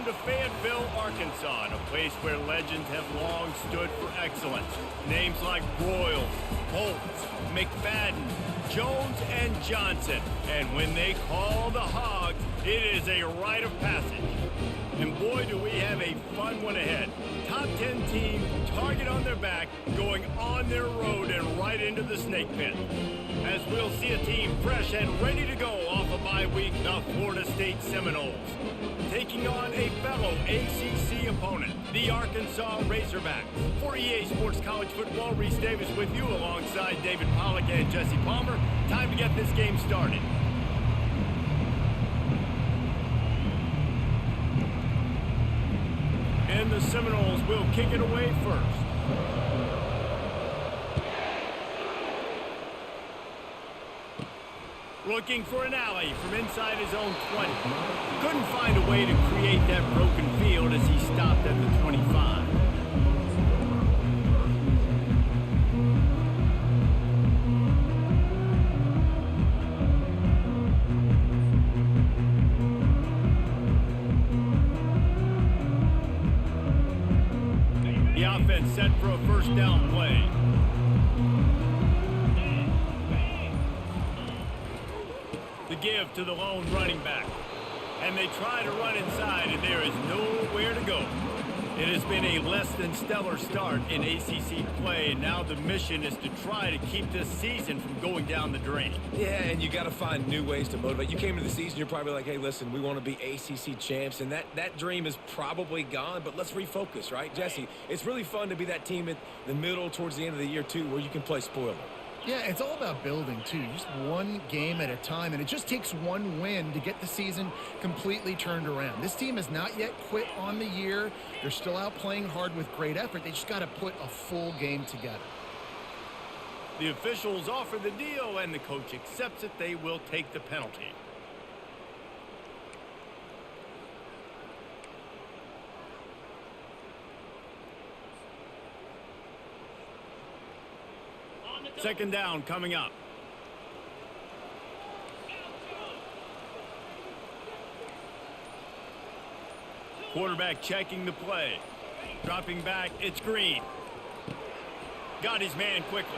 to Fayetteville, Arkansas, a place where legends have long stood for excellence. Names like Broyles, Holtz, McFadden, Jones, and Johnson. And when they call the Hogs, it is a rite of passage. And boy, do we have a fun one ahead. Top 10 team, target on their back, going on their road and right into the snake pit. As we'll see a team fresh and ready to go off a bye week, the Florida State Seminoles. Taking on a fellow ACC opponent, the Arkansas Razorbacks. For EA Sports College Football, Reese Davis with you alongside David Pollack and Jesse Palmer. Time to get this game started. And the Seminoles will kick it away first. Looking for an alley from inside his own 20. Couldn't find a way to create that broken field as he stopped at the 25. The offense set for a first down play. The give to the lone running back. And they try to run inside, and there is nowhere to go. It has been a less than stellar start in ACC play, and now the mission is to try to keep this season from going down the drain. Yeah, and you got to find new ways to motivate. You came into the season, you're probably like, hey, listen, we want to be ACC champs, and that dream is probably gone, but let's refocus, right? Jesse, it's really fun to be that team at the middle towards the end of the year, too, where you can play spoiler. Yeah, it's all about building, too. Just one game at a time, and it just takes one win to get the season completely turned around. This team has not yet quit on the year. They're still out playing hard with great effort. They just got to put a full game together. The officials offer the deal, and the coach accepts it. They will take the penalty. Second down coming up. Quarterback checking the play. Dropping back, it's Green. Got his man quickly.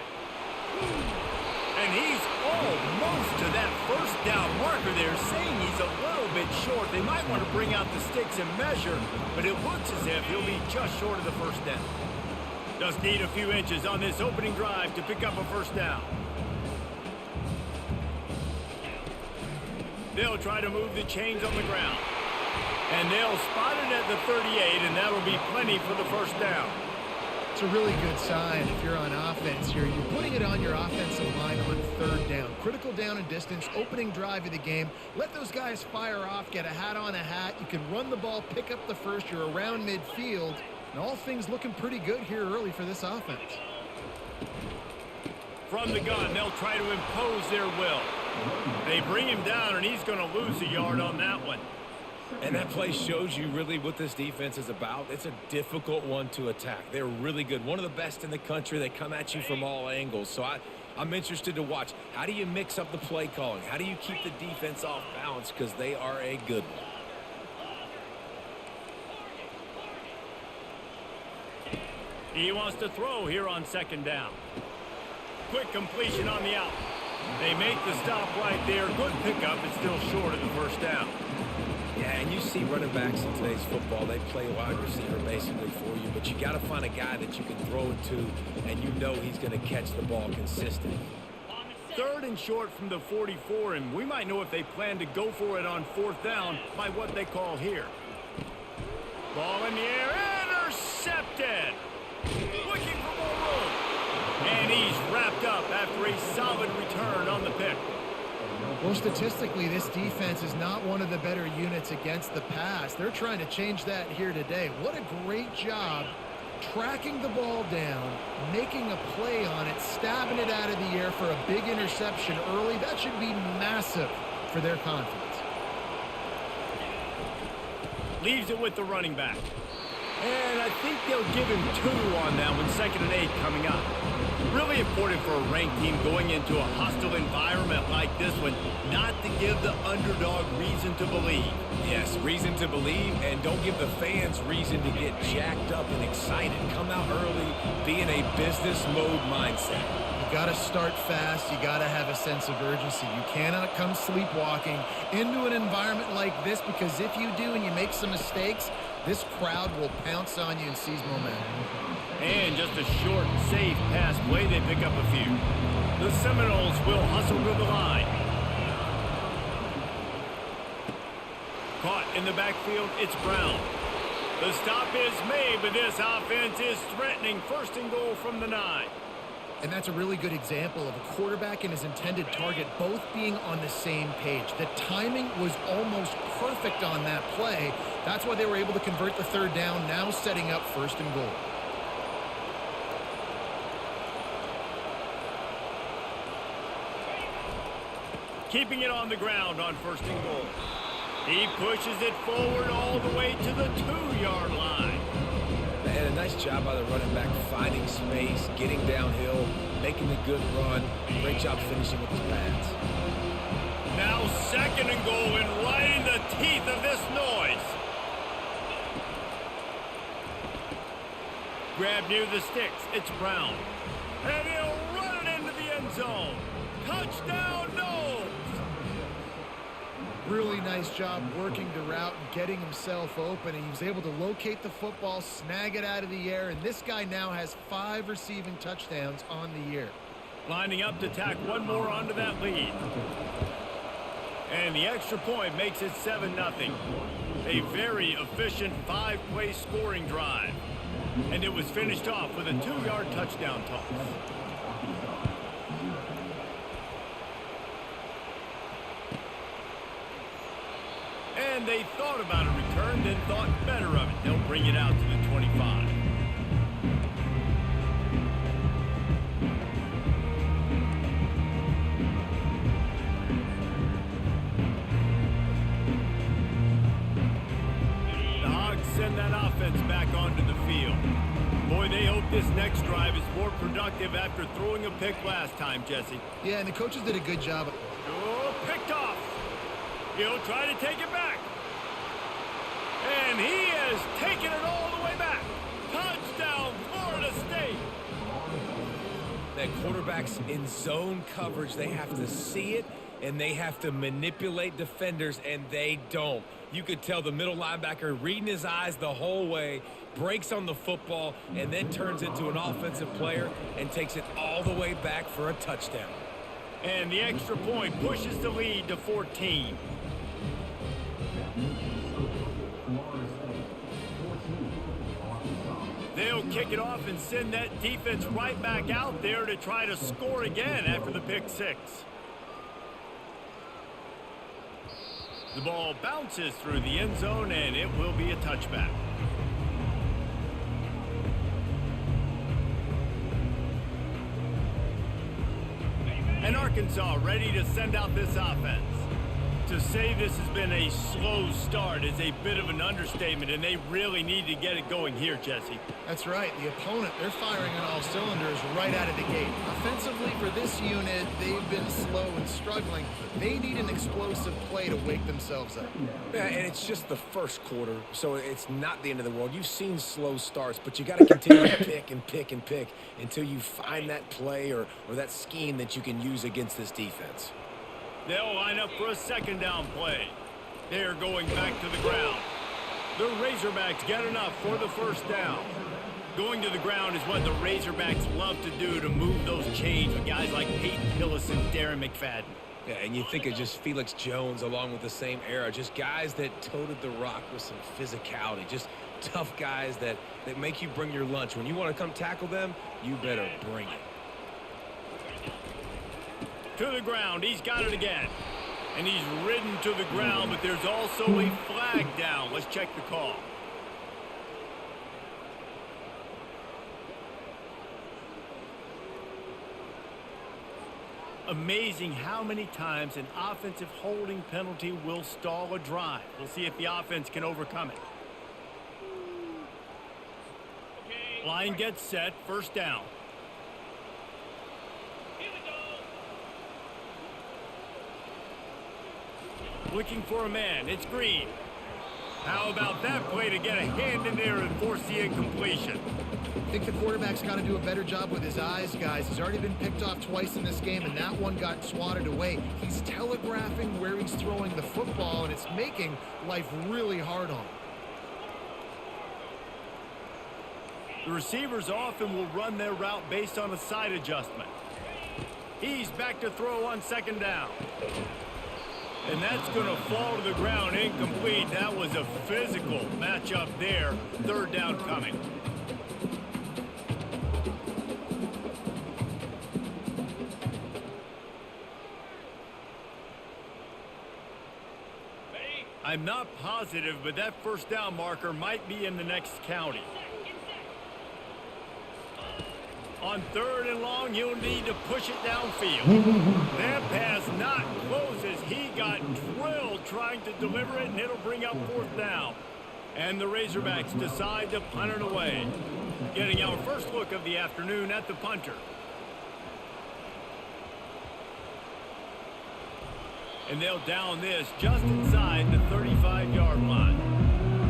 And he's almost to that first down marker there, saying he's a little bit short. They might want to bring out the sticks and measure, but it looks as if he'll be just short of the first down. Just need a few inches on this opening drive to pick up a first down. They'll try to move the chains on the ground. And they'll spot it at the 38, and that'll be plenty for the first down. It's a really good sign if you're on offense here. You're putting it on your offensive line on third down. Critical down and distance, opening drive of the game. Let those guys fire off, get a hat on a hat. You can run the ball, pick up the first. You're around midfield. And all things looking pretty good here early for this offense. From the gun, they'll try to impose their will. They bring him down, and he's going to lose a yard on that one. And that play shows you really what this defense is about. It's a difficult one to attack. They're really good. One of the best in the country. They come at you from all angles. So I'm interested to watch. How do you mix up the play calling? How do you keep the defense off balance? Because they are a good one. He wants to throw here on second down. Quick completion on the out. They make the stop right there. Good pickup. It's still short of the first down. Yeah, and you see running backs in today's football. They play wide receiver basically for you, but you got to find a guy that you can throw it to, and you know he's going to catch the ball consistently. Third and short from the 44, and we might know if they plan to go for it on fourth down by what they call here. Ball in the air, intercepted. Looking for more room. And he's wrapped up after a solid return on the pick. Well, statistically, this defense is not one of the better units against the pass. They're trying to change that here today. What a great job tracking the ball down, making a play on it, stabbing it out of the air for a big interception early. That should be massive for their confidence. Leaves it with the running back. And I think they'll give him 2 on that one. 2nd and 8 coming up. Really important for a ranked team going into a hostile environment like this one. determined not to give the underdog reason to believe. Yes, reason to believe, and don't give the fans reason to get jacked up and excited. Come out early, be in a business mode mindset. You got to start fast. You got to have a sense of urgency. You cannot come sleepwalking into an environment like this, because if you do and you make some mistakes, this crowd will pounce on you and seize momentum. And just a short, safe pass play, they pick up a few. The Seminoles will hustle to the line. Caught in the backfield, it's Brown. The stop is made, but this offense is threatening. First and goal from the 9. And that's a really good example of a quarterback and his intended target both being on the same page. The timing was almost perfect on that play. That's why they were able to convert the third down, now setting up first and goal. Keeping it on the ground on first and goal. He pushes it forward all the way to the 2-yard line. And a nice job by the running back, finding space, getting downhill, making a good run. Great job finishing with his pads. Now second and goal, and right in the teeth of this noise. Grab near the sticks. It's Brown. And he'll run it into the end zone. Touchdown, Noles! Really nice job working the route and getting himself open. And he was able to locate the football, snag it out of the air, and this guy now has 5 receiving touchdowns on the year. Lining up to tack one more onto that lead. And the extra point makes it 7-0. A very efficient 5-play scoring drive. And it was finished off with a 2-yard touchdown toss. And they thought about a return, then thought better of it. They'll bring it out to the 25. The Hogs send that offense back onto the field. Boy, they hope this next drive is more productive after throwing a pick last time, Jesse. Yeah, and the coaches did a good job. Oh, picked off. He'll try to take it back. And he has taken it all the way back. Touchdown, Florida State. That quarterback's in zone coverage. They have to see it, and they have to manipulate defenders, and they don't. You could tell the middle linebacker reading his eyes the whole way, breaks on the football, and then turns into an offensive player and takes it all the way back for a touchdown. And the extra point pushes the lead to 14. They'll kick it off and send that defense right back out there to try to score again after the pick 6. The ball bounces through the end zone, and it will be a touchback. And Arkansas ready to send out this offense. To say this has been a slow start is a bit of an understatement, and they really need to get it going here, Jesse. That's right. The opponent, they're firing on all cylinders right out of the gate. Offensively, for this unit, they've been slow and struggling. They need an explosive play to wake themselves up. Yeah, and it's just the first quarter, so it's not the end of the world. You've seen slow starts, but you got to continue to pick and pick and pick until you find that play or that scheme that you can use against this defense. They'll line up for a second down play. They're going back to the ground. The Razorbacks get enough for the first down. Going to the ground is what the Razorbacks love to do to move those chains with guys like Peyton Hillis and Darren McFadden. Yeah, and you think of just Felix Jones along with the same era, just guys that toted the rock with some physicality, just tough guys that make you bring your lunch. When you want to come tackle them, you better bring it. To the ground, he's got it again. And he's ridden to the ground, but there's also a flag down. Let's check the call. Amazing how many times an offensive holding penalty will stall a drive. We'll see if the offense can overcome it. Line gets set, first down. Looking for a man. It's Green. How about that play to get a hand in there and force the incompletion? I think the quarterback's got to do a better job with his eyes, guys. He's already been picked off twice in this game, and that one got swatted away. He's telegraphing where he's throwing the football, and it's making life really hard on him. The receivers often will run their route based on a side adjustment. He's back to throw on second down. And that's going to fall to the ground incomplete. That was a physical matchup there. Third down coming. I'm not positive, but that first down marker might be in the next county. On third and long, you'll need to push it downfield. That pass not close as he got drilled trying to deliver it, and it'll bring up fourth down. And the Razorbacks decide to punt it away. Getting our first look of the afternoon at the punter. And they'll down this just inside the 35-yard line.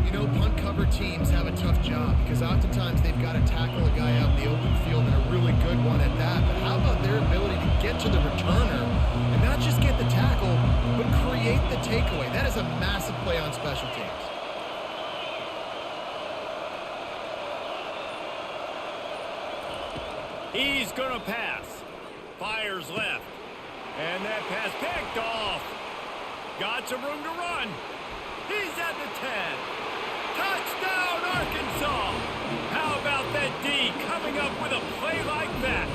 You know, punt cover teams have a tough job because oftentimes they've got to tackle a guy out in the open field, and a really good one at that. But how about their ability to get to the returner and not just get the tackle, but create the takeaway? That is a massive play on special teams. He's going to pass. Fires left. And that pass picked off. Got some room to run. He's at the 10. Touchdown, Arkansas! How about that D coming up with a play like that?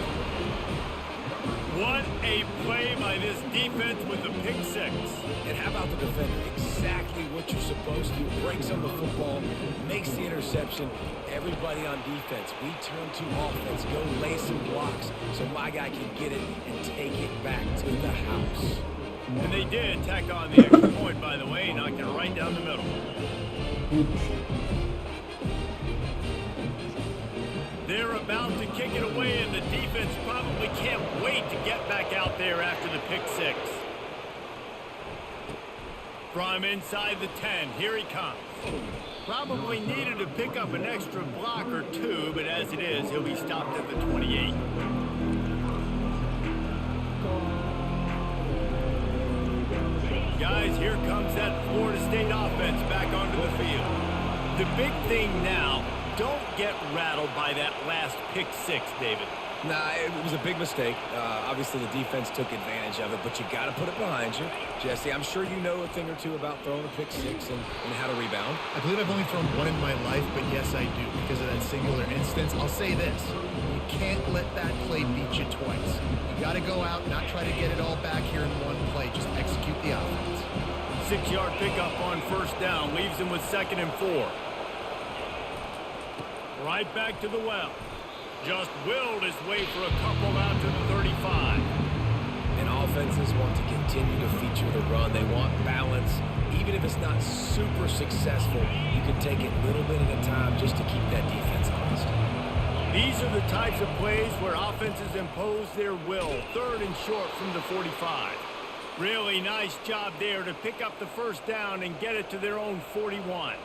What a play by this defense with the pick six. And how about the defender? Exactly what you're supposed to. Breaks on the football, makes the interception. Everybody on defense, we turn to offense. Go lay some blocks so my guy can get it and take it back to the house. And they did tack on the extra point, by the way, knocked it right down the middle. They're about to kick it away, and the defense probably can't wait to get back out there after the pick six. From inside the 10, here he comes. Probably needed to pick up an extra block or two, but as it is, he'll be stopped at the 28. Guys, here comes that Florida State offense back onto the field. The big thing now, don't get rattled by that last pick six, David. Nah, it was a big mistake. Obviously, the defense took advantage of it, but you got to put it behind you. Jesse, I'm sure you know a thing or two about throwing a pick six and how to rebound. I believe I've only thrown one in my life, but yes, I do because of that singular instance. I'll say this. You can't let that play beat you twice. You got to go out, not try to get it all back here in one play. Just execute the offense. 6-yard pickup on first down leaves him with 2nd and 4. Right back to the well. Just willed his way for a couple out to the 35. And offenses want to continue to feature the run. They want balance. Even if it's not super successful, you can take it a little bit at a time just to keep that defense honest. These are the types of plays where offenses impose their will. 3rd and short from the 45. Really nice job there to pick up the first down and get it to their own 41.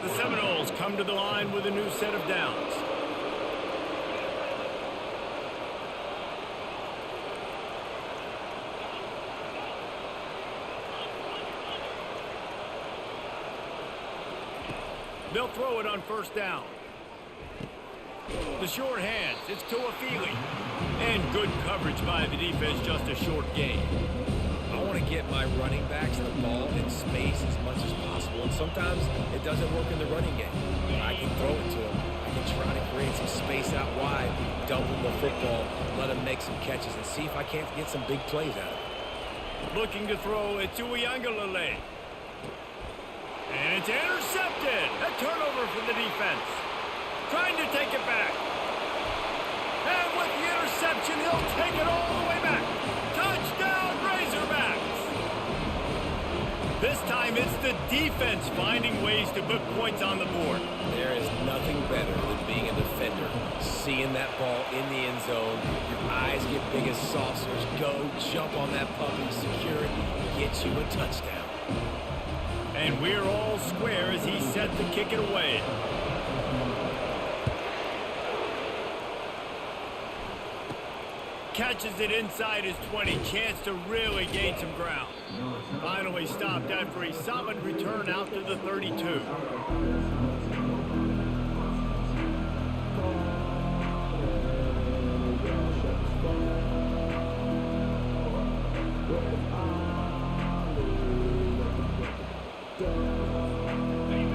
The Seminoles come to the line with a new set of downs. They'll throw it on first down. The short hands, it's Toafili. And good coverage by the defense, just a short gain. I want to get my running backs the ball in space as much as possible, and sometimes it doesn't work in the running game. But I can throw it to them. I can try to create some space out wide, dump them the football, let them make some catches, and see if I can't get some big plays out of it. Looking to throw it to Uiagalelei. And it's intercepted. A turnover for the defense. Trying to take it back. And with the interception, he'll take it all the way defense finding ways to put points on the board. There is nothing better than being a defender. Seeing that ball in the end zone, your eyes get big as saucers. Go, jump on that puppy, secure it, get you a touchdown. And we're all square as he's set to kick it away. Catches it inside his 20, chance to really gain some ground. Finally stopped after a solid return out to the 32.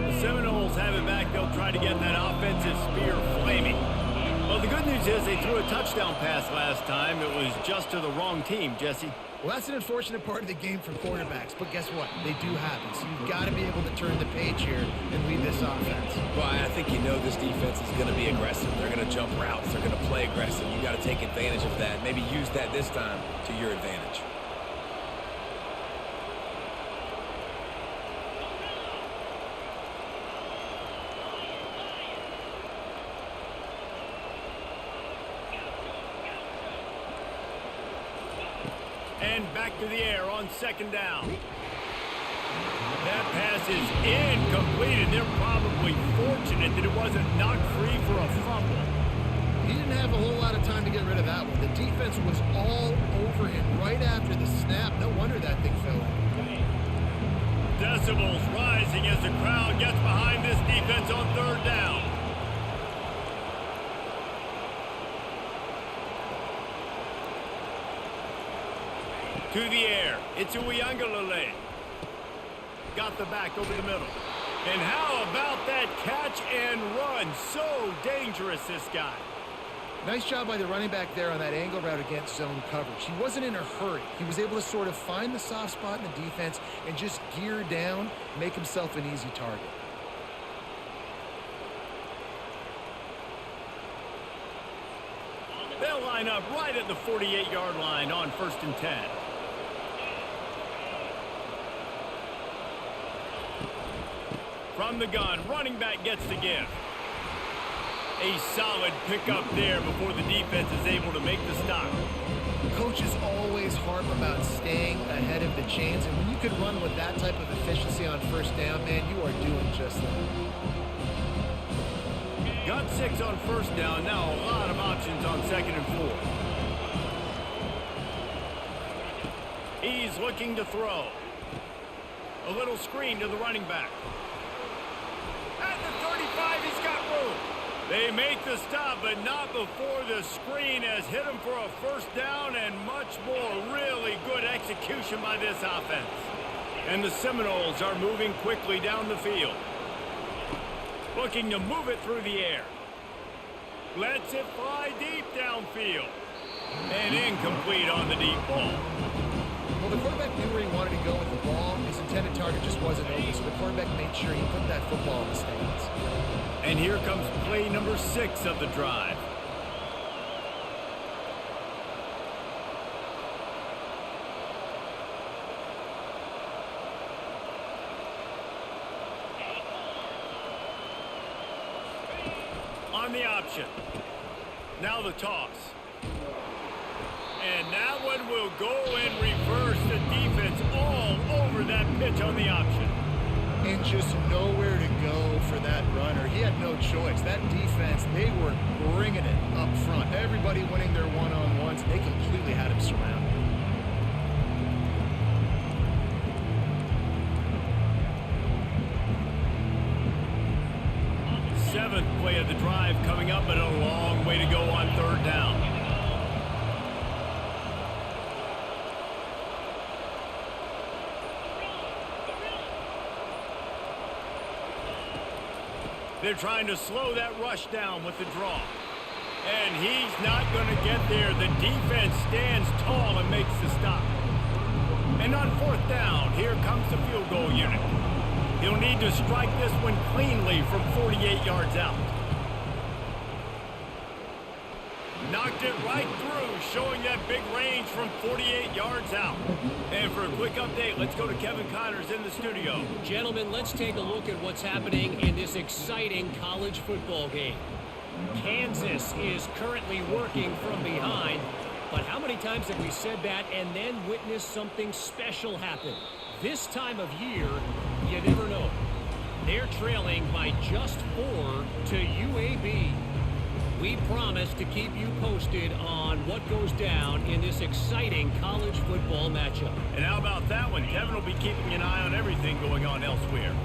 The Seminoles have it back. They'll try to get that offensive spear flaming. Well, the good news is they threw a touchdown pass last time. It was just to the wrong team, Jesse. Well, that's an unfortunate part of the game for quarterbacks, but guess what? They do happen, so you've got to be able to turn the page here and lead this offense. Well, I think you know this defense is going to be aggressive. They're going to jump routes. They're going to play aggressive. You got to take advantage of that. Maybe use that this time to your advantage. And back to the air on second down. That pass is incomplete, and they're probably fortunate that it wasn't knocked free for a fumble. He didn't have a whole lot of time to get rid of that one. The defense was all over him right after the snap. No wonder that thing fell incomplete. Decibels rising as the crowd gets behind this defense on third down. To the air. It's Uiagalelei. Got the back over the middle. And how about that catch and run? So dangerous, this guy. Nice job by the running back there on that angle route against zone coverage. He wasn't in a hurry. He was able to sort of find the soft spot in the defense and just gear down, make himself an easy target. They'll line up right at the 48-yard line on 1st and 10. From the gun, running back gets the give. A solid pickup there before the defense is able to make the stop. Coaches always harp about staying ahead of the chains, and when you can run with that type of efficiency on first down, man, you are doing just that. Got 6 on first down. Now a lot of options on 2nd and 4. He's looking to throw. A little screen to the running back. At the 35, he's got room. They make the stop, but not before the screen has hit him for a first down and much more. Really good execution by this offense. And the Seminoles are moving quickly down the field. Looking to move it through the air. Lets it fly deep downfield. And incomplete on the deep ball. Well, the quarterback knew where he wanted to go with the ball. His intended target just wasn't open, so the quarterback made sure he put that football in the stands. And here comes play number 6 of the drive. On the option. Now the toss. And that one will go in reverse. The defense all over that pitch on the option. And just nowhere to go for that runner. He had no choice. That defense, they were bringing it up front. Everybody winning their one-on-ones. They completely had him surrounded. Seventh play of the drive coming up, but a long way to go on third down. They're trying to slow that rush down with the draw. And he's not going to get there. The defense stands tall and makes the stop. And on fourth down, here comes the field goal unit. He'll need to strike this one cleanly from 48 yards out. Knocked it right through, showing that big range from 48 yards out. And for a quick update, let's go to Kevin Connors in the studio. Gentlemen, let's take a look at what's happening in this exciting college football game. Kansas is currently working from behind, but how many times have we said that and then witnessed something special happen? This time of year, you never know. They're trailing by just 4 to UAB. We promise to keep you posted on what goes down in this exciting college football matchup. And how about that one? Kevin will be keeping an eye on everything going on elsewhere.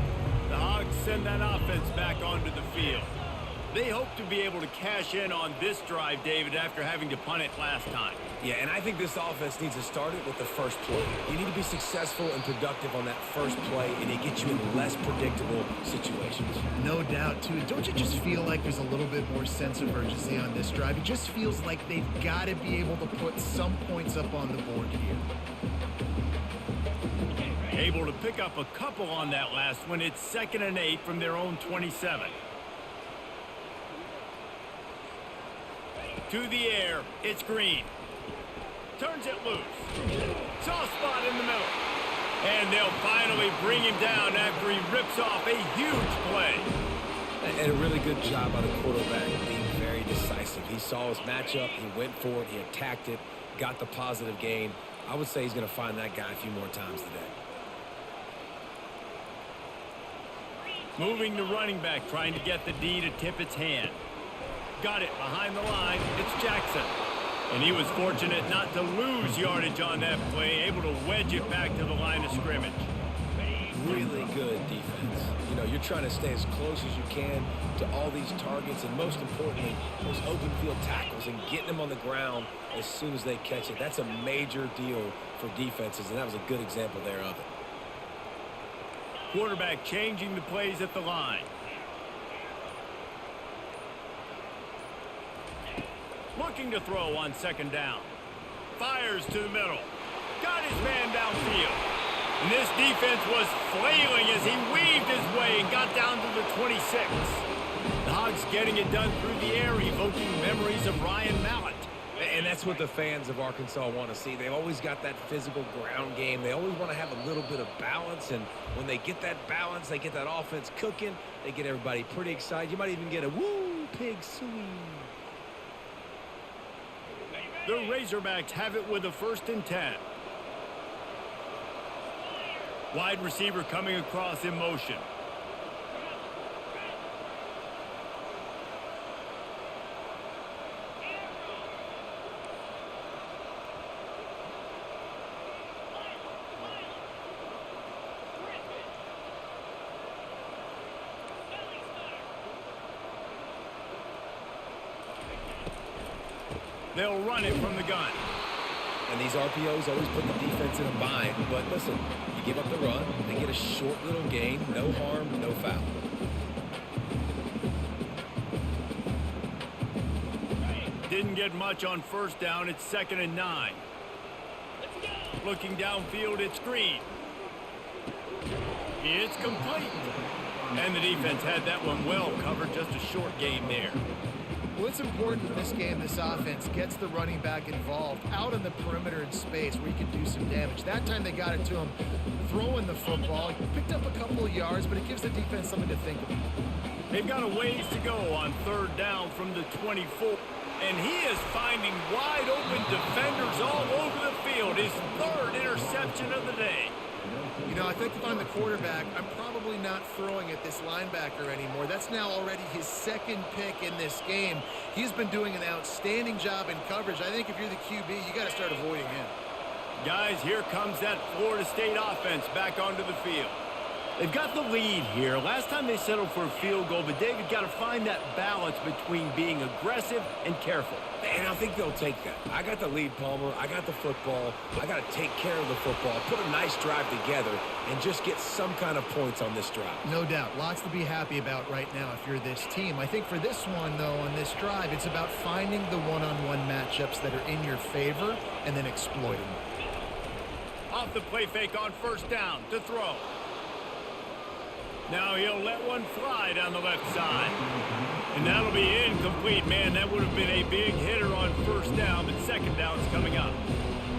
The Hogs send that offense back onto the field. They hope to be able to cash in on this drive, David, after having to punt it last time. Yeah, and I think this offense needs to start it with the first play. You need to be successful and productive on that first play, and it gets you in less predictable situations. No doubt, too. Don't you just feel like there's a little bit more sense of urgency on this drive? It just feels like they've got to be able to put some points up on the board here. Able to pick up a couple on that last one. It's 2nd and 8 from their own 27. To the air, it's Green. Turns it loose. Soft spot in the middle. And they'll finally bring him down after he rips off a huge play. And a really good job by the quarterback being very decisive. He saw his matchup, he went for it, he attacked it, got the positive gain. I would say he's going to find that guy a few more times today. Moving the running back, trying to get the D to tip its hand. Got it behind the line. It's Jackson. And he was fortunate not to lose yardage on that play, able to wedge it back to the line of scrimmage. Really good defense. You know, you're trying to stay as close as you can to all these targets, and most importantly, those open field tackles and getting them on the ground as soon as they catch it. That's a major deal for defenses, and that was a good example there of it. Quarterback changing the plays at the line. Looking to throw on 2nd down. Fires to the middle. Got his man downfield. And this defense was flailing as he weaved his way and got down to the 26. The Hogs getting it done through the air, evoking memories of Ryan Mallett. And that's what the fans of Arkansas want to see. They've always got that physical ground game. They always want to have a little bit of balance. And when they get that balance, they get that offense cooking. They get everybody pretty excited. You might even get a woo, pig swing. The Razorbacks have it with a 1st and 10. Wide receiver coming across in motion. They'll run it from the gun. And these RPOs always put the defense in a bind. But listen, you give up the run, they get a short little gain, no harm, no foul. Didn't get much on 1st down. It's 2nd and 9. Looking downfield, it's Green. It's complete. And the defense had that one well covered. Just a short game there. Well, it's important in this game, this offense gets the running back involved out on the perimeter in space where he can do some damage. That time they got it to him throwing the football. He picked up a couple of yards, but it gives the defense something to think about. They've got a ways to go on 3rd down from the 24. And he is finding wide open defenders all over the field. His 3rd interception of the day. You know, I think if I'm the quarterback, I'm probably not throwing at this linebacker anymore. That's now already his 2nd pick in this game. He's been doing an outstanding job in coverage. I think if you're the QB, you got to start avoiding him. Guys, here comes that Florida State offense back onto the field. They've got the lead here. Last time they settled for a field goal, but David got to find that balance between being aggressive and careful. And I think they'll take that. I got the lead, Palmer. I got the football. I got to take care of the football, put a nice drive together, and just get some kind of points on this drive. No doubt. Lots to be happy about right now if you're this team. I think for this one, though, on this drive, it's about finding the one-on-one matchups that are in your favor and then exploiting them. Off the play fake on 1st down to throw. Now he'll let one fly down the left side. And that'll be incomplete, man. That would have been a big hitter on first down, but second down's coming up.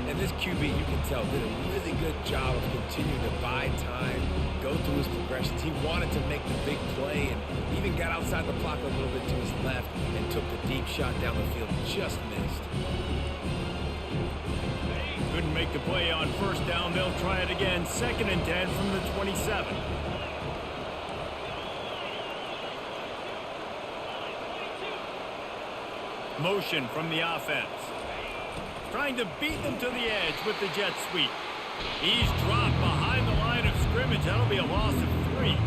And this QB, you can tell, did a really good job of continuing to buy time, go through his progressions. He wanted to make the big play and even got outside the block a little bit to his left and took the deep shot down the field. Just missed. Couldn't make the play on first down. They'll try it again. 2nd and 10 from the 27. Motion from the offense. Trying to beat them to the edge with the jet sweep. He's dropped behind the line of scrimmage. That'll be a loss of 3.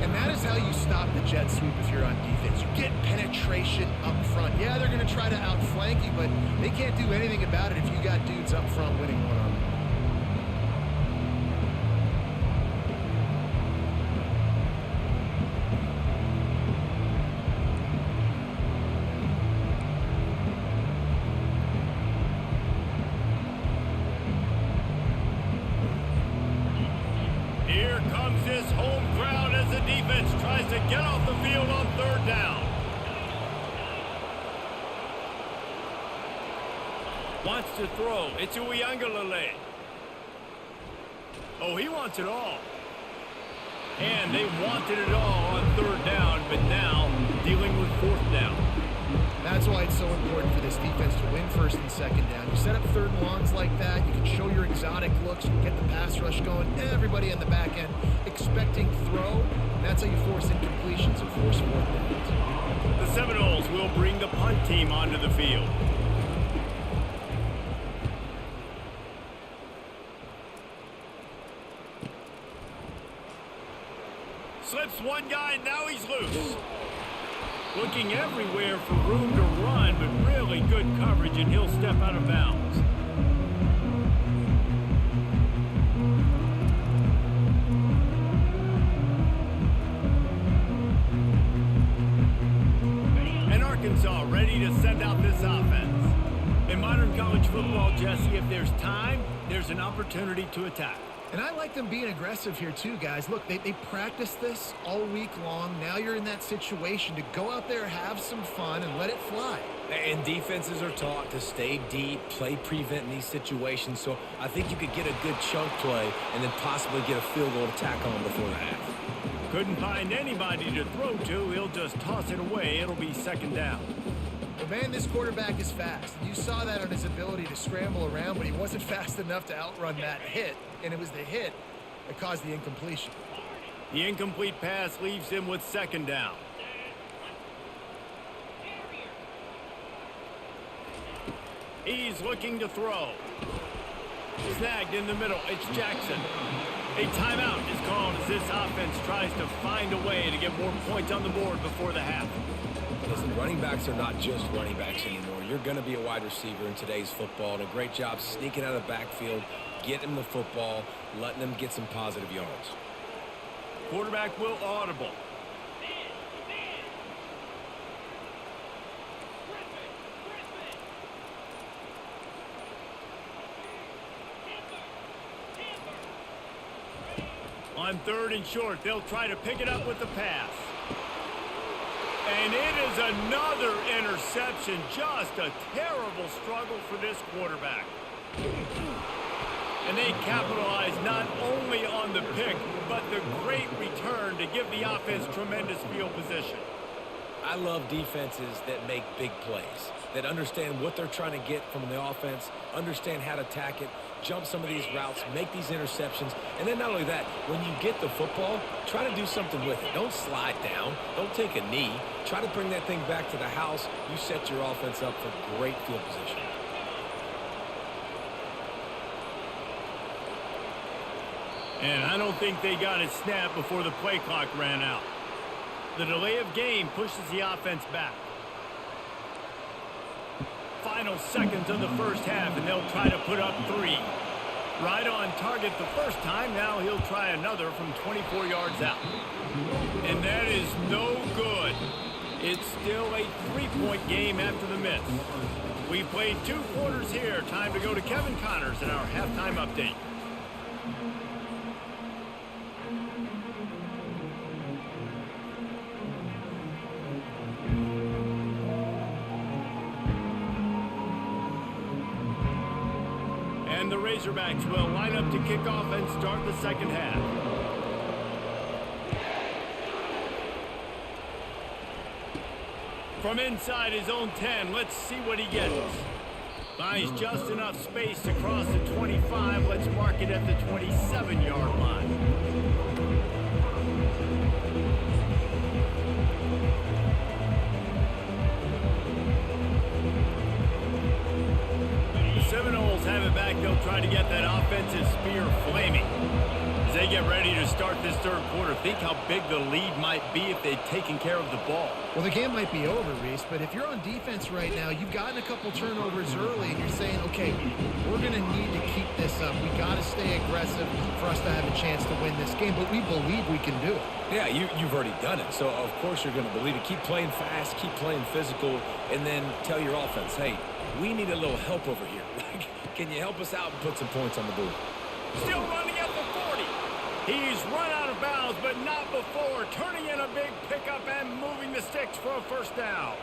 And that is how you stop the jet sweep if you're on defense. You get penetration up front. Yeah, they're going to try to outflank you, but they can't do anything about it if you got dudes up front winning one-on-one. Here comes this home crowd as the defense tries to get off the field on 3rd down. Wants to throw. It's Uiagalelei. Oh, he wants it all. And they wanted it all on 3rd down, but now dealing with 4th down. That's why it's so important for this defense to win 1st and 2nd down. You set up 3rd and longs like that, you can show your exotic looks, you can get the pass rush going, everybody in the back end expecting throw, and that's how you force incompletions and force 4th downs. The Seminoles will bring the punt team onto the field. Slips one guy, now he's loose. Looking everywhere for room to run, but really good coverage, and he'll step out of bounds. And Arkansas ready to send out this offense. In modern college football, Jesse, if there's time, there's an opportunity to attack. And I like them being aggressive here too, guys. Look, they practiced this all week long. Now you're in that situation to go out there, have some fun, and let it fly. And defenses are taught to stay deep, play prevent in these situations. So I think you could get a good chunk play and then possibly get a field goal to tack on before the half. Couldn't find anybody to throw to. He'll just toss it away. It'll be 2nd down. But man, this quarterback is fast. You saw that on his ability to scramble around, but he wasn't fast enough to outrun that hit. And it was the hit that caused the incompletion. The incomplete pass leaves him with 2nd down. He's looking to throw. Snagged in the middle. It's Jackson. A timeout is called as this offense tries to find a way to get more points on the board before the half. Listen, running backs are not just running backs anymore. You're going to be a wide receiver in today's football, and a great job sneaking out of the backfield, getting them the football, letting them get some positive yards. Quarterback will audible. On 3rd and short, they'll try to pick it up with the pass. And it is another interception. Just a terrible struggle for this quarterback. And they capitalize not only on the pick, but the great return to give the offense tremendous field position. I love defenses that make big plays, that understand what they're trying to get from the offense, understand how to attack it, jump some of these routes, make these interceptions, and then not only that, when you get the football, try to do something with it. Don't slide down. Don't take a knee. Try to bring that thing back to the house. You set your offense up for great field position. And I don't think they got it snapped before the play clock ran out. The delay of game pushes the offense back. Final seconds of the first half, and they'll try to put up 3. Right on target the first time. Now he'll try another from 24 yards out. And that is no good. It's still a 3-point game after the miss. We've played 2 quarters here. Time to go to Kevin Connors in our halftime update. And the Razorbacks will line up to kick off and start the second half. From inside his own 10, let's see what he gets. Finds just enough space to cross the 25. Let's mark it at the 27-yard line. Seminoles have it back. They'll try to get that offensive spear flaming as they get ready to start this third quarter. Think how big the lead might be if they'd taken care of the ball. Well, the game might be over, Reese, but if you're on defense right now, you've gotten a couple turnovers early, and you're saying, okay, we're going to need to keep this up. We got to stay aggressive for us to have a chance to win this game, but we believe we can do it. Yeah, you've already done it, so of course you're going to believe it. Keep playing fast, keep playing physical, and then tell your offense, hey, we need a little help over here. Can you help us out and put some points on the board? Still running at the 40. He's run out of bounds, but not before turning in a big pickup and moving the sticks for a first down.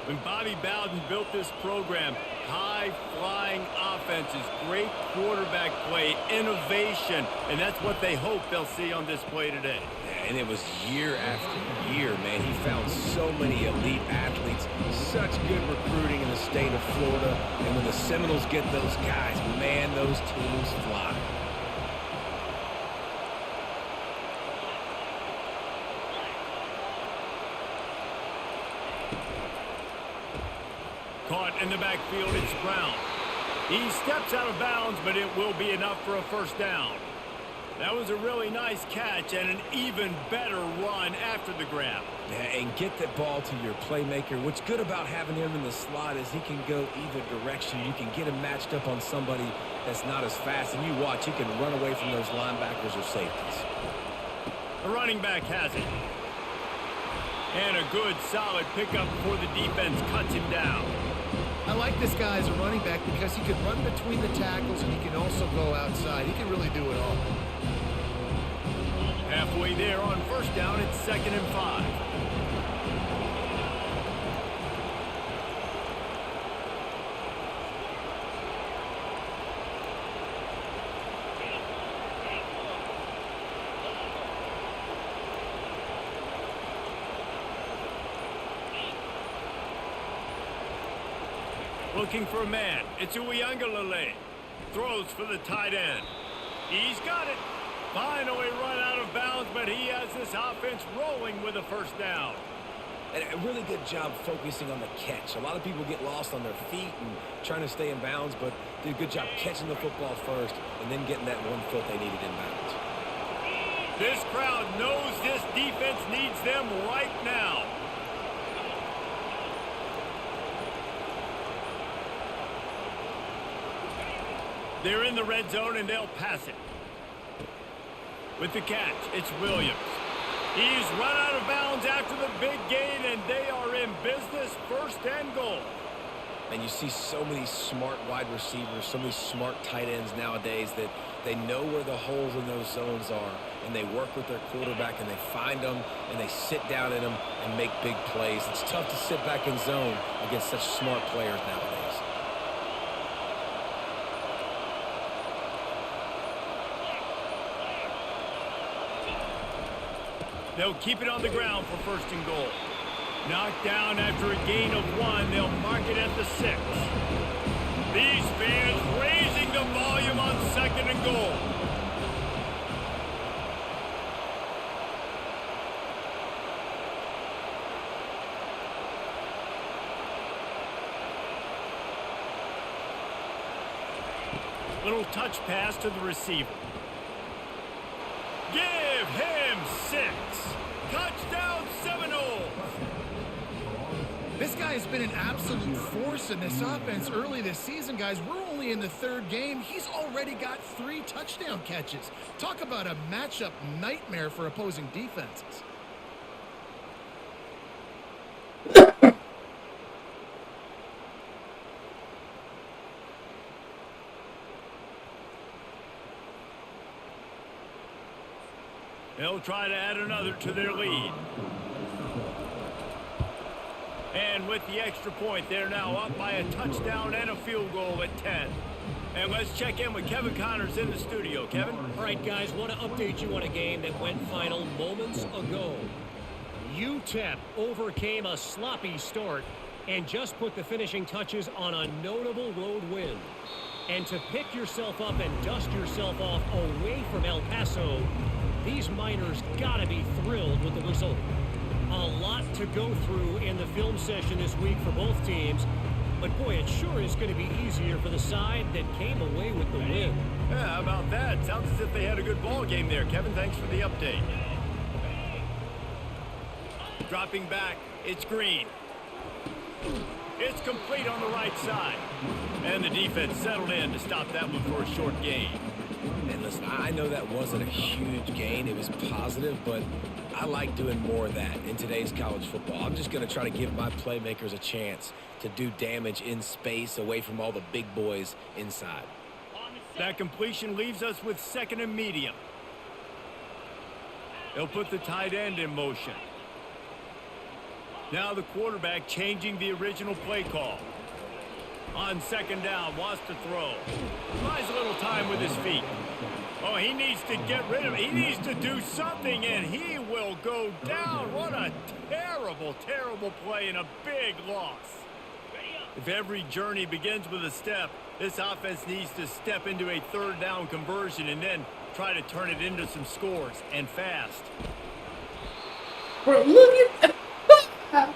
When Bobby Bowden built this program, high-flying offenses, great quarterback play, innovation, and that's what they hope they'll see on display today. And it was year after year, man. He found so many elite athletes, such good recruiting in the state of Florida. And when the Seminoles get those guys, man, those teams fly. Caught in the backfield, it's Brown. He steps out of bounds, but it will be enough for a first down. That was a really nice catch and an even better run after the grab. Yeah, and get that ball to your playmaker. What's good about having him in the slot is he can go either direction. You can get him matched up on somebody that's not as fast, and you watch, he can run away from those linebackers or safeties. The running back has it. And a good, solid pickup before the defense cuts him down. I like this guy as a running back because he can run between the tackles and he can also go outside. He can really do it all. Halfway there on first down, it's 2nd and 5. Looking for a man. It's Uiagalelei. Throws for the tight end. He's got it. Finally run out of bounds, but he has this offense rolling with a first down. And a really good job focusing on the catch. A lot of people get lost on their feet and trying to stay in bounds, but did a good job catching the football first and then getting that 1 foot they needed in bounds. This crowd knows this defense needs them right now. They're in the red zone, and they'll pass it. With the catch, it's Williams. He's run out of bounds after the big gain, and they are in business, 1st and goal. And you see so many smart wide receivers, so many smart tight ends nowadays that they know where the holes in those zones are, and they work with their quarterback, and they find them, and they sit down in them and make big plays. It's tough to sit back in zone against such smart players nowadays. They'll keep it on the ground for 1st and goal. Knocked down after a gain of 1. They'll mark it at the 6. These fans raising the volume on 2nd and goal. Little touch pass to the receiver. Give him 6. Touchdown Seminoles. This guy has been an absolute force in this offense early this season, guys. We're only in the 3rd game. He's already got 3 touchdown catches. Talk about a matchup nightmare for opposing defenses. They'll try to add another to their lead. And with the extra point, they're now up by a touchdown and a field goal at 10. And let's check in with Kevin Connors in the studio. Kevin? All right, guys, want to update you on a game that went final moments ago. UTEP overcame a sloppy start and just put the finishing touches on a notable road win. And to pick yourself up and dust yourself off away from El Paso, these Miners gotta be thrilled with the result. A lot to go through in the film session this week for both teams, but boy, it sure is going to be easier for the side that came away with the win. Yeah, how about that? Sounds as if they had a good ball game there. Kevin, thanks for the update. Dropping back, it's Green. It's complete on the right side. And the defense settled in to stop that one for a short gain. And listen, I know that wasn't a huge gain. It was positive, but I like doing more of that in today's college football. I'm just going to try to give my playmakers a chance to do damage in space away from all the big boys inside. That completion leaves us with 2nd and medium. They'll put the tight end in motion. Now the quarterback changing the original play call. On 2nd down, wants to throw. Buys a little time with his feet. Oh, he needs to get rid of it. He needs to do something, and he will go down. What a terrible, terrible play and a big loss. If every journey begins with a step, this offense needs to step into a 3rd down conversion and then try to turn it into some scores, and fast. Bro, look at that.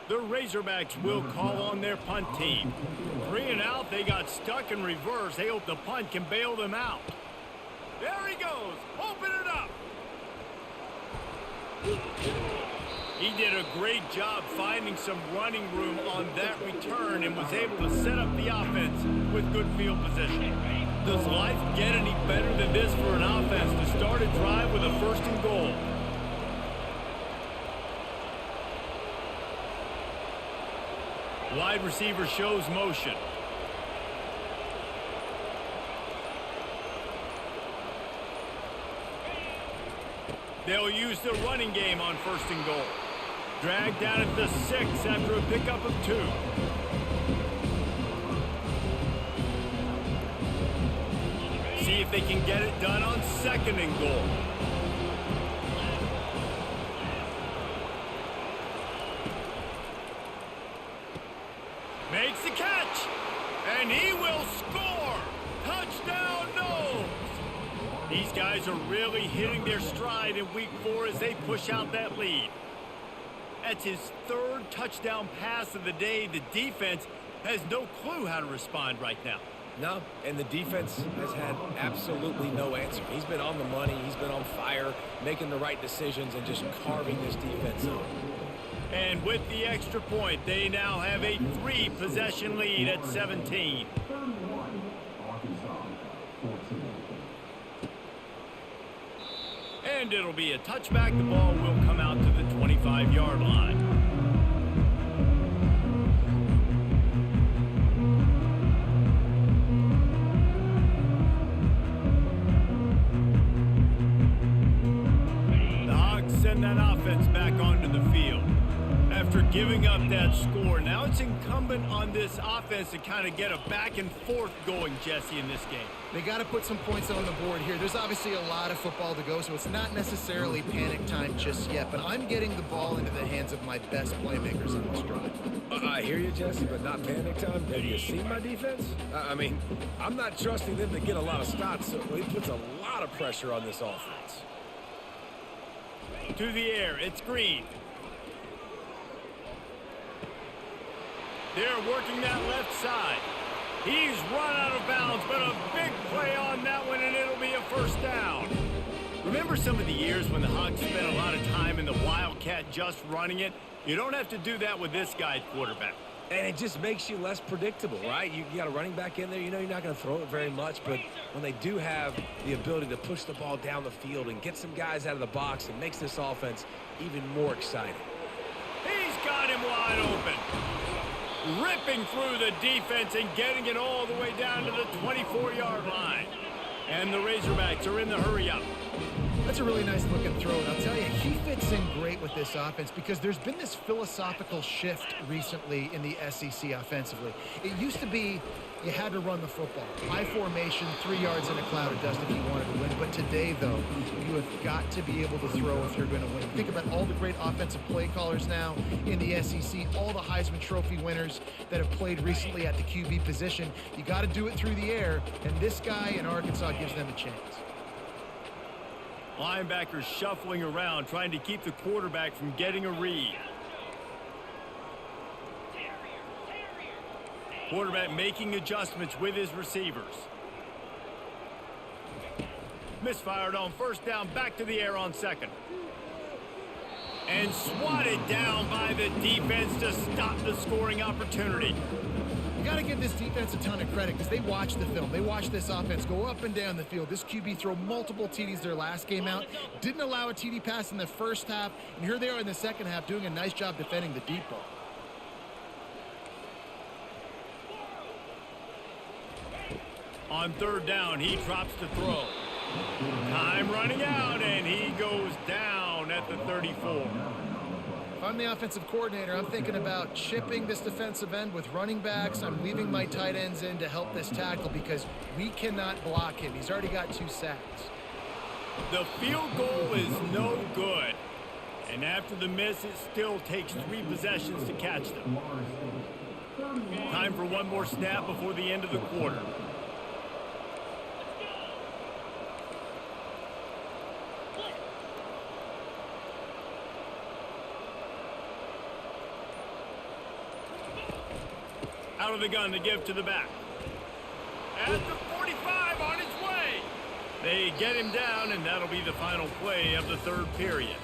The Razorbacks will call on their punt team. 3 and out, they got stuck in reverse. They hope the punt can bail them out. There he goes. Open it up. He did a great job finding some running room on that return and was able to set up the offense with good field position. Does life get any better than this for an offense to start a drive with a 1st and goal? Wide receiver shows motion. They'll use the running game on 1st and goal. Dragged down at the 6 after a pickup of 2. See if they can get it done on 2nd and goal. Makes the catch, and he will score. Touchdown, Noles. These guys are really hitting their stride in week 4 as they push out that lead. That's his 3rd touchdown pass of the day. The defense has no clue how to respond right now. No, and the defense has had absolutely no answer. He's been on the money. He's been on fire, making the right decisions and just carving this defense up. And with the extra point, they now have a 3-possession lead at 17. And it'll be a touchback. The ball will come out to the 25-yard line. The Hogs send that offense back onto the field. After giving up that score, now it's incumbent on this offense to kind of get a back and forth going, Jesse, in this game. They got to put some points on the board here. There's obviously a lot of football to go, so it's not necessarily panic time just yet, but I'm getting the ball into the hands of my best playmakers on this drive. I hear you, Jesse, but not panic time. Have you seen my defense? I mean, I'm not trusting them to get a lot of stops, so it puts a lot of pressure on this offense. To the air, it's Green. They're working that left side. He's run out of bounds, but a big play on that one, and it'll be a 1st down. Remember some of the years when the Hogs spent a lot of time in the Wildcat just running it? You don't have to do that with this guy at quarterback. And it just makes you less predictable, right? You got a running back in there. You know you're not going to throw it very much, but when they do have the ability to push the ball down the field and get some guys out of the box, it makes this offense even more exciting. He's got him wide open. ripping through the defense and getting it all the way down to the 24-yard line. And the Razorbacks are in the hurry-up. That's a really nice looking throw, and I'll tell you, he fits in great with this offense because there's been this philosophical shift recently in the SEC offensively. It used to be you had to run the football. High formation, 3 yards in a cloud of dust if you wanted to win. But today, though, you have got to be able to throw if you're going to win. Think about all the great offensive play callers now in the SEC, all the Heisman Trophy winners that have played recently at the QB position. You got to do it through the air, and this guy in Arkansas gives them a chance. Linebackers shuffling around, trying to keep the quarterback from getting a read. Quarterback making adjustments with his receivers. Misfired on first down, back to the air on second. And swatted down by the defense to stop the scoring opportunity. You got to give this defense a ton of credit because they watch the film. They watch this offense go up and down the field. This QB throw multiple TDs their last game out. Didn't allow a TD pass in the first half. And here they are in the second half doing a nice job defending the deep ball. On third down, he drops to throw. Time running out, and he goes down at the 34. If I'm the offensive coordinator, I'm thinking about chipping this defensive end with running backs. I'm leaving my tight ends in to help this tackle because we cannot block him. He's already got 2 sacks. The field goal is no good. And after the miss, it still takes 3 possessions to catch them. Time for one more snap before the end of the quarter. Out of the gun to give to the back. At the 45 on his way. They get him down, and that'll be the final play of the third period.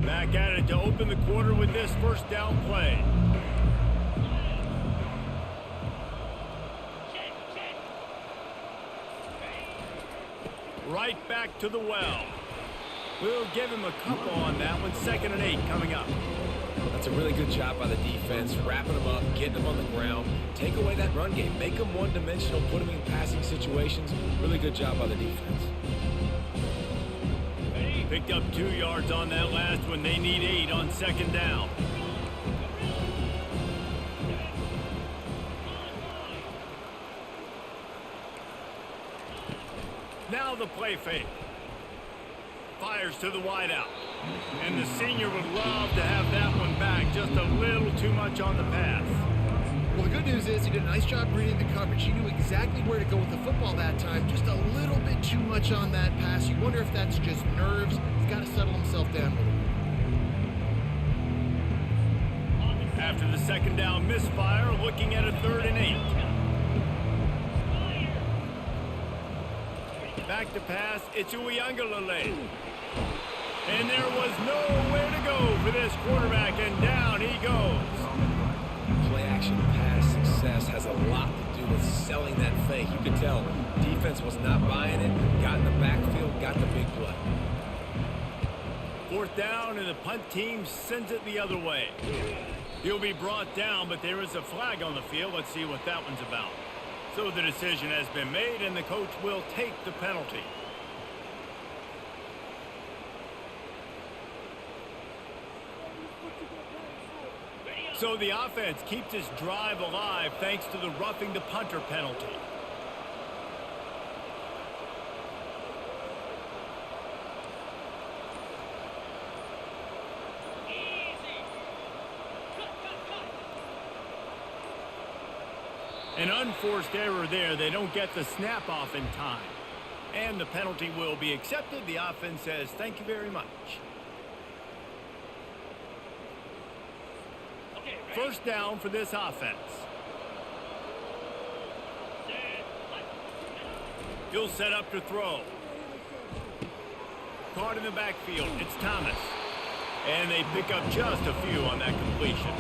Back at it to open the quarter with this first down play. Right back to the well. We'll give him a couple on that one. 2nd and 8 coming up. That's a really good job by the defense, wrapping them up, getting them on the ground. Take away that run game. Make them one-dimensional, put them in passing situations. Really good job by the defense. Picked up 2 yards on that last one. They need 8 on 2nd down. Now the play fake. Fires to the wideout. And the senior would love to have that one back. Just a little too much on the pass. Well, the good news is he did a nice job reading the coverage. He knew exactly where to go with the football that time. Just a little bit too much on that pass. You wonder if that's just nerves. He's got to settle himself down a little bit. After the 2nd down misfire, looking at a 3rd and 8. Back to pass, it's Uiagalelei. And there was nowhere to go for this quarterback, and down he goes. Play-action pass success has a lot to do with selling that fake. You can tell defense was not buying it, got in the backfield, got the big play. 4th down, and the punt team sends it the other way. He'll be brought down, but there is a flag on the field. Let's see what that one's about. So the decision has been made, and the coach will take the penalty. So the offense keeps its drive alive thanks to the roughing the punter penalty. An unforced error there. They don't get the snap off in time. And the penalty will be accepted. The offense says, thank you very much. First down for this offense. He'll set up to throw. Caught in the backfield. It's Thomas. And they pick up just a few on that completion.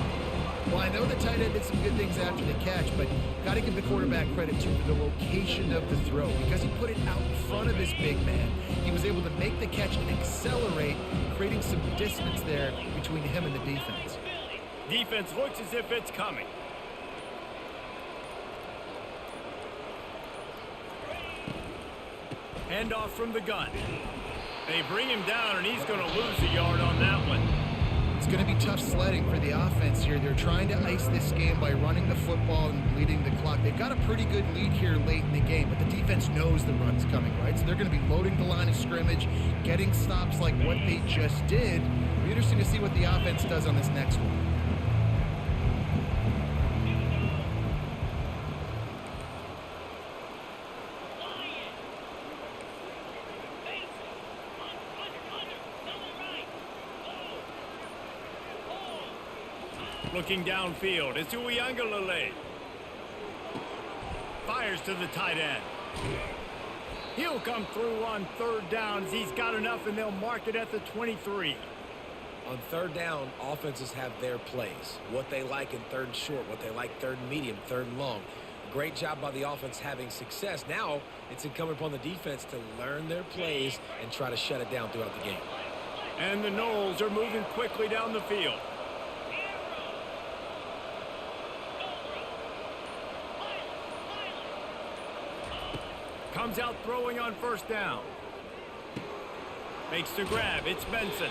Well, I know the tight end did some good things after the catch, but got to give the quarterback credit too for the location of the throw. Because he put it out in front of his big man, he was able to make the catch and accelerate, creating some distance there between him and the defense. Defense looks as if it's coming. Handoff from the gun. They bring him down, and he's going to lose a yard on that one. It's going to be tough sledding for the offense here. They're trying to ice this game by running the football and bleeding the clock. They've got a pretty good lead here late in the game, but the defense knows the run's coming, right? So they're going to be loading the line of scrimmage, getting stops like what they just did. It'll be interesting to see what the offense does on this next one. Looking downfield, it's Uyangalele. Fires to the tight end. He'll come through on third down as he's got enough, and they'll mark it at the 23. On third down, offenses have their plays. What they like in third and short, what they like third and medium, third and long. Great job by the offense having success. Now it's incumbent upon the defense to learn their plays and try to shut it down throughout the game. And the Knowles are moving quickly down the field. Comes out throwing on first down. Makes the grab. It's Benson.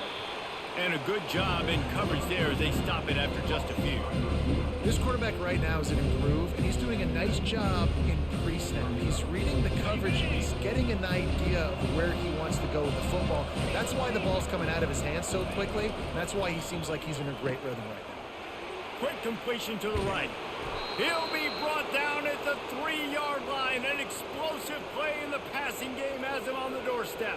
And a good job in coverage there as they stop it after just a few. This quarterback right now is in a groove, and he's doing a nice job in pre-snap. He's reading the coverage, and he's getting an idea of where he wants to go with the football. That's why the ball's coming out of his hands so quickly. And that's why he seems like he's in a great rhythm right now. Quick completion to the right. He'll be brought down at the 3-yard line. An explosive play in the passing game has him on the doorstep.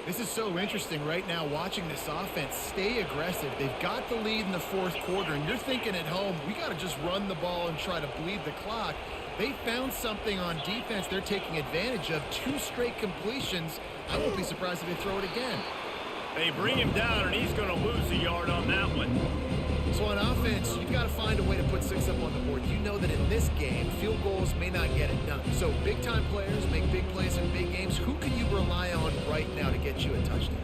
This is so interesting right now watching this offense stay aggressive. They've got the lead in the fourth quarter, and you're thinking at home, we got to just run the ball and try to bleed the clock. They found something on defense they're taking advantage of. 2 straight completions. I won't be surprised if they throw it again. They bring him down, and he's going to lose a yard on that one. So on offense, you've got to find a way to put 6 up on the board. You know that in this game, field goals may not get it done. So big-time players make big plays in big games. Who can you rely on right now to get you a touchdown?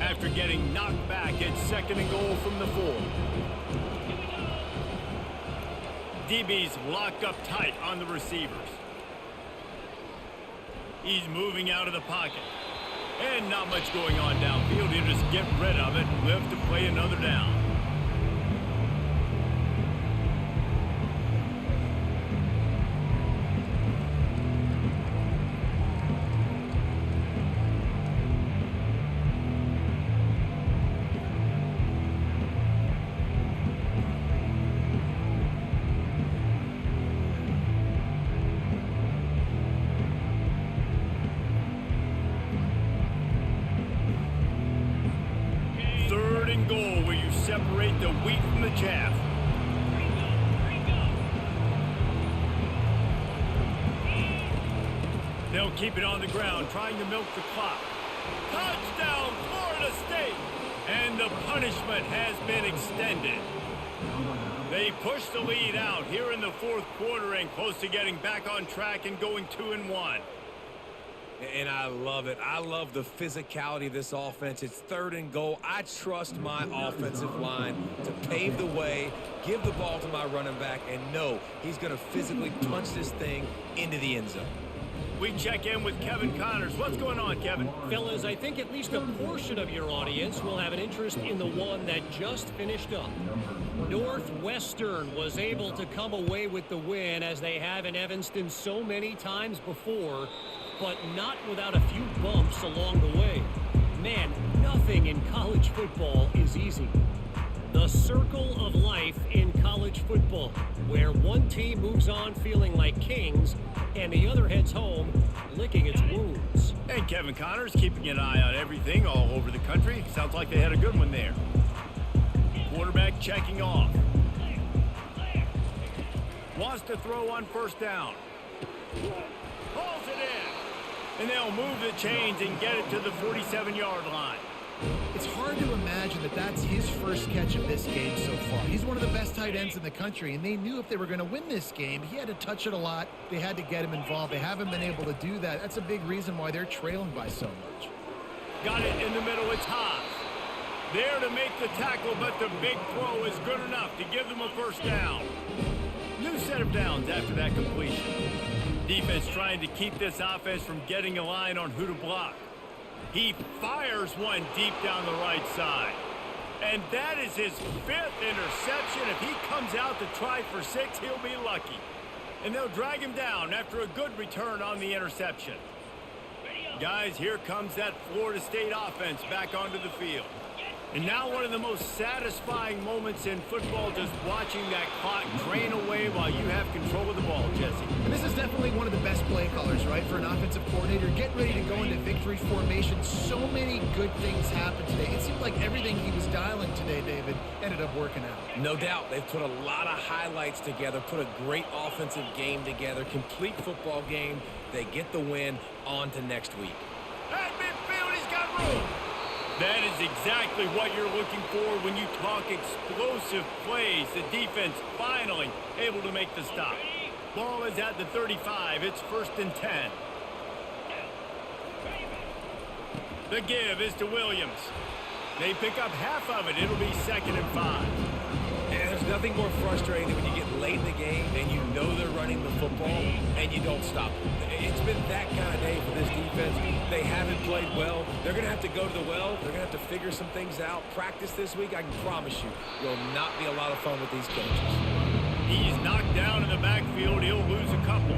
After getting knocked back, it's 2nd and goal from the 4. DB's locked up tight on the receivers. He's moving out of the pocket. And not much going on downfield. He'll just get rid of it and live to play another down. Goal where you separate the wheat from the chaff. They'll keep it on the ground, trying to milk the clock. Touchdown, Florida State! And the punishment has been extended. They push the lead out here in the fourth quarter and close to getting back on track and going 2-1. And I love it. I love the physicality of this offense. It's 3rd and goal. I trust my offensive line to pave the way, give the ball to my running back, and know he's going to physically punch this thing into the end zone. We check in with Kevin Connors. What's going on, Kevin? Fellas, I think at least a portion of your audience will have an interest in the one that just finished up. Northwestern was able to come away with the win, as they have in Evanston so many times before, but not without a few bumps along the way. Man, nothing in college football is easy. The circle of life in college football, where one team moves on feeling like kings and the other heads home licking its wounds. And Kevin Connors keeping an eye on everything all over the country. Sounds like they had a good one there. Quarterback checking off. Wants to throw on first down. Pulls it in. And they'll move the chains and get it to the 47-yard line. It's hard to imagine that that's his first catch of this game so far. He's one of the best tight ends in the country, and they knew if they were going to win this game, he had to touch it a lot. They had to get him involved. They haven't been able to do that. That's a big reason why they're trailing by so much. Got it in the middle. It's Haas. There to make the tackle, but the big throw is good enough to give them a first down. New set of downs after that completion. Defense trying to keep this offense from getting a line on who to block. He fires one deep down the right side. And that is his 5th interception. If he comes out to try for 6, he'll be lucky. And they'll drag him down after a good return on the interception. Guys, here comes that Florida State offense back onto the field. And now one of the most satisfying moments in football, just watching that clock drain away while you have control of the ball, Jesse. And this is definitely one of the best play callers, right, for an offensive coordinator. Get ready to go into victory formation. So many good things happened today. It seemed like everything he was dialing today, David, ended up working out. No doubt. They've put a lot of highlights together, put a great offensive game together, complete football game. They get the win. On to next week. At midfield, he's got room. That is exactly what you're looking for when you talk explosive plays. The defense finally able to make the stop. Ball is at the 35. It's 1st and 10. The give is to Williams. They pick up half of it. It'll be 2nd and 5. And there's nothing more frustrating than when you get late in the game and you know they're running the football and you don't stop them. It's been that kind of day for this defense. They haven't played well. They're going to have to go to the well. They're going to have to figure some things out. Practice this week, I can promise you, will not be a lot of fun with these coaches. He's knocked down in the backfield. He'll lose a couple.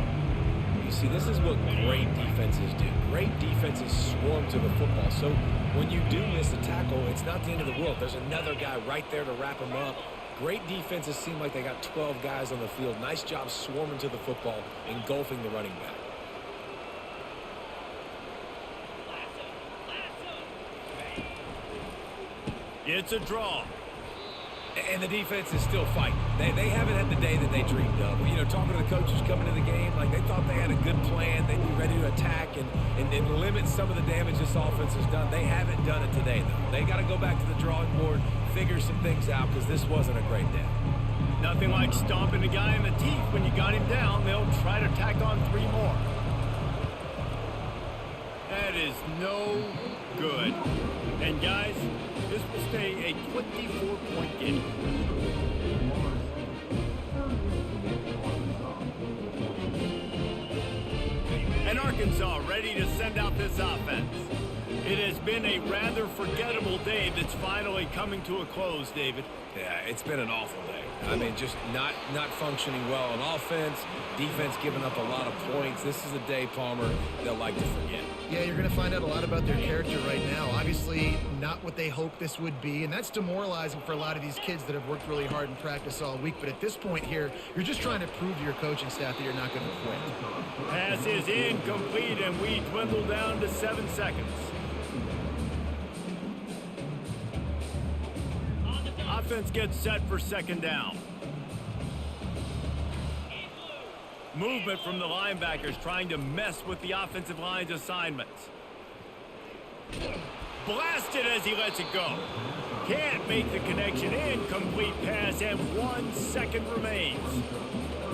You see, this is what great defenses do. Great defenses swarm to the football. So when you do miss a tackle, it's not the end of the world. There's another guy right there to wrap him up. Great defenses seem like they got 12 guys on the field. Nice job swarming to the football, engulfing the running back. It's a draw. And the defense is still fighting. They haven't had the day that they dreamed of. You know, talking to the coaches coming to the game, like they thought they had a good plan. They'd be ready to attack and limit some of the damage this offense has done. They haven't done it today, though. They got to go back to the drawing board, figure some things out, because this wasn't a great day. Nothing like stomping a guy in the teeth. When you got him down, they'll try to tack on 3 more. That is no good. And guys, this will stay a 24-point game. And Arkansas ready to send out this offense. It has been a rather forgettable day that's finally coming to a close, David. Yeah, it's been an awful day. I mean, just not functioning well on offense, defense giving up a lot of points. This is a day, Palmer, they'll like to forget. Yeah, you're going to find out a lot about their character right now. Obviously, not what they hoped this would be, and that's demoralizing for a lot of these kids that have worked really hard in practice all week. But at this point here, you're just trying to prove to your coaching staff that you're not going to quit. Pass is incomplete, and we dwindle down to 7 seconds. Offense gets set for 2nd down. Movement from the linebackers trying to mess with the offensive line's assignments. Blasted as he lets it go. Can't make the connection. Incomplete pass, and 1 second remains.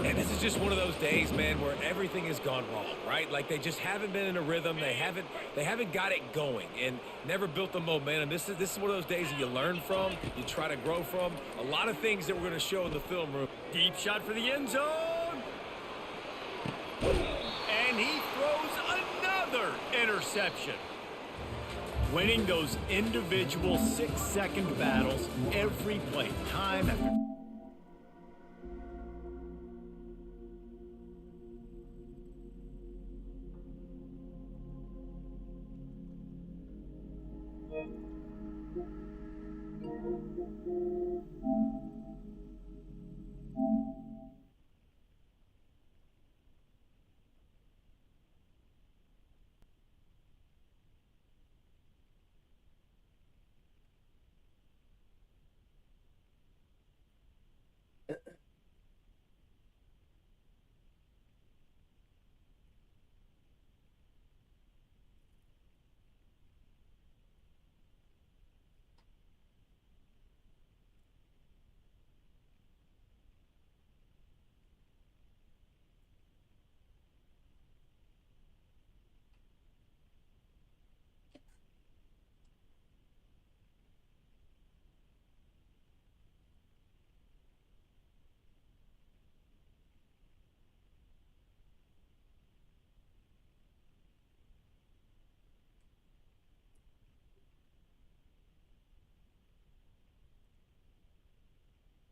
And this is just one of those days, man, where everything has gone wrong, right? Like they just haven't been in a rhythm. They haven't got it going and never built the momentum. This is one of those days that you learn from, you try to grow from. A lot of things that we're going to show in the film room. Deep shot for the end zone. And he throws another interception. Winning those individual 6-second battles every play, time after